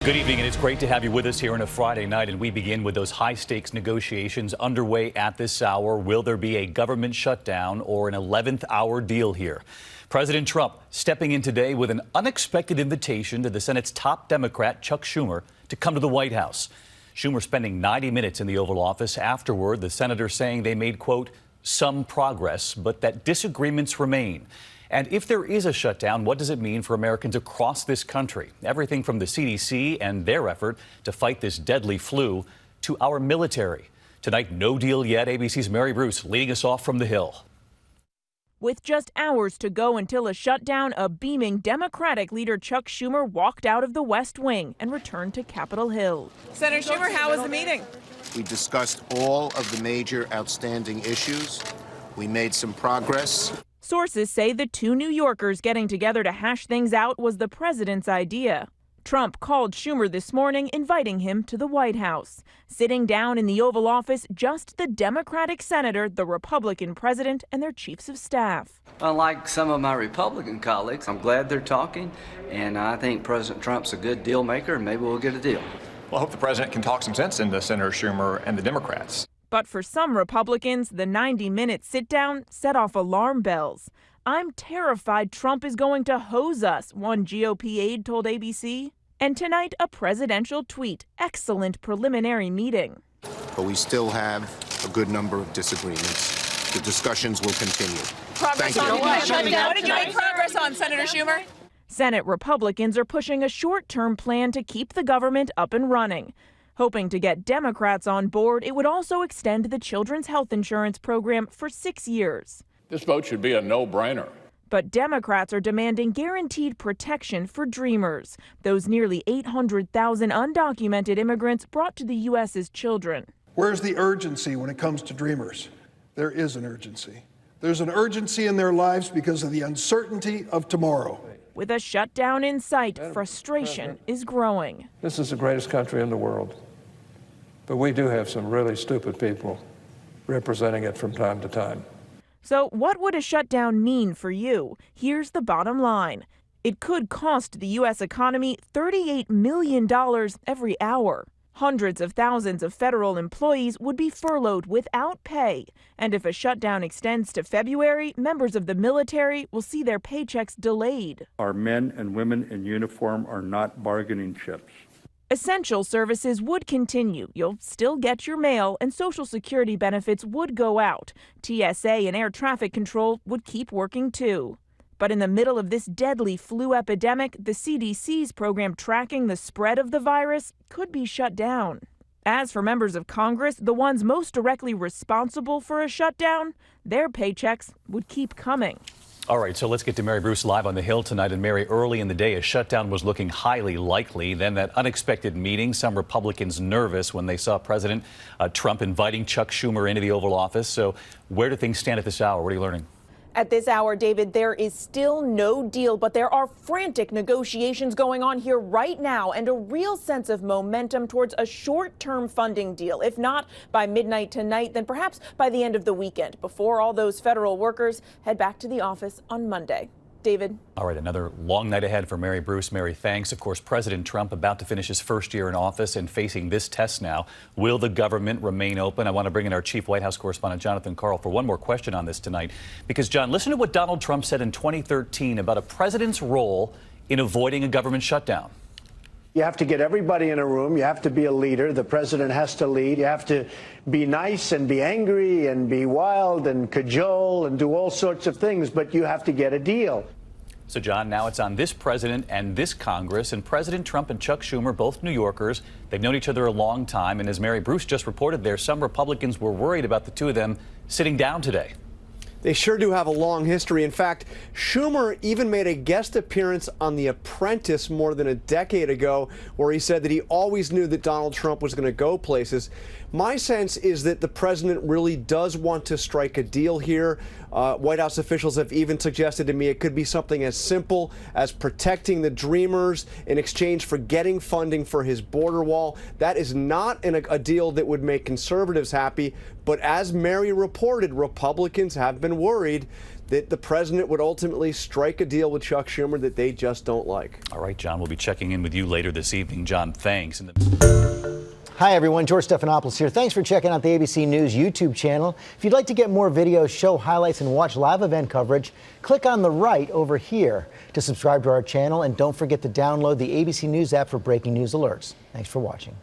Good evening, and it's great to have you with us here on a Friday night. And we begin with those high-stakes negotiations underway at this hour. Will there be a government shutdown or an 11th hour deal here? President Trump stepping in today with an unexpected invitation to the Senate's top Democrat, Chuck Schumer, to come to the White House. Schumer spending 90 minutes in the Oval Office. Afterward, the senator saying they made, quote, some progress, but that disagreements remain. And if there is a shutdown, what does it mean for Americans across this country? Everything from the CDC and their effort to fight this deadly flu to our military. Tonight, no deal yet. ABC's Mary Bruce leading us off from the Hill. With just hours to go until a shutdown, a beaming Democratic leader Chuck Schumer walked out of the West Wing and returned to Capitol Hill. Senator Schumer, how was the meeting? We discussed all of the major outstanding issues. We made some progress. Sources say the two New Yorkers getting together to hash things out was the president's idea. Trump called Schumer this morning, inviting him to the White House. Sitting down in the Oval Office, just the Democratic senator, the Republican president, and their chiefs of staff. Unlike some of my Republican colleagues, I'm glad they're talking, and I think President Trump's a good deal maker, and maybe we'll get a deal. Well, I hope the president can talk some sense into Senator Schumer and the Democrats. But for some Republicans, the 90-minute sit-down set off alarm bells. I'm terrified Trump is going to hose us, one GOP aide told ABC. And tonight, a presidential tweet. Excellent preliminary meeting. But we still have a good number of disagreements. The discussions will continue. Progress on what? What did you make progress on, Senator Schumer? Senate Republicans are pushing a short-term plan to keep the government up and running. Hoping to get Democrats on board, it would also extend the children's health insurance program for 6 years. This vote should be a no-brainer. But Democrats are demanding guaranteed protection for dreamers, those nearly 800,000 undocumented immigrants brought to the U.S. as children. Where's the urgency when it comes to dreamers? There is an urgency. There's an urgency in their lives because of the uncertainty of tomorrow. With a shutdown in sight, frustration is growing. This is the greatest country in the world, but we do have some really stupid people representing it from time to time. So what would a shutdown mean for you? Here's the bottom line. It could cost the U.S. economy $38 million every hour. Hundreds of thousands of federal employees would be furloughed without pay. And if a shutdown extends to February, members of the military will see their paychecks delayed. Our men and women in uniform are not bargaining chips. Essential services would continue. You'll still get your mail, and Social Security benefits would go out. TSA and air traffic control would keep working too. But in the middle of this deadly flu epidemic, the CDC's program tracking the spread of the virus could be shut down. As for members of Congress, the ones most directly responsible for a shutdown, their paychecks would keep coming. All right, so let's get to Mary Bruce live on the Hill tonight. And Mary, early in the day, a shutdown was looking highly likely. Then that unexpected meeting, some Republicans nervous when they saw President Trump inviting Chuck Schumer into the Oval Office. So where do things stand at this hour? What are you learning? At this hour, David, there is still no deal, but there are frantic negotiations going on here right now and a real sense of momentum towards a short-term funding deal. If not by midnight tonight, then perhaps by the end of the weekend, before all those federal workers head back to the office on Monday. David. All right, another long night ahead for Mary Bruce. Mary, thanks. Of course, President Trump about to finish his first year in office and facing this test now. Will the government remain open? I want to bring in our chief White House correspondent, Jonathan Karl, for one more question on this tonight. Because, John, listen to what Donald Trump said in 2013 about a president's role in avoiding a government shutdown. You have to get everybody in a room. You have to be a leader. The president has to lead. You have to be nice and be angry and be wild and cajole and do all sorts of things, but you have to get a deal. So, John, now it's on this president and this Congress, and President Trump and Chuck Schumer, both New Yorkers. They've known each other a long time, and as Mary Bruce just reported there, some Republicans were worried about the two of them sitting down today. They sure do have a long history. In fact, Schumer even made a guest appearance on The Apprentice more than a decade ago, where he said that he always knew that Donald Trump was going to go places. My sense is that the president really does want to strike a deal here. White House officials have even suggested to me it could be something as simple as protecting the Dreamers in exchange for getting funding for his border wall. That is not a deal that would make conservatives happy. But as Mary reported, Republicans have been worried that the president would ultimately strike a deal with Chuck Schumer that they just don't like. All right, John, we'll be checking in with you later this evening. John, thanks. Hi, everyone. George Stephanopoulos here. Thanks for checking out the ABC News YouTube channel. If you'd like to get more videos, show highlights, and watch live event coverage, click on the right over here to subscribe to our channel. And don't forget to download the ABC News app for breaking news alerts. Thanks for watching.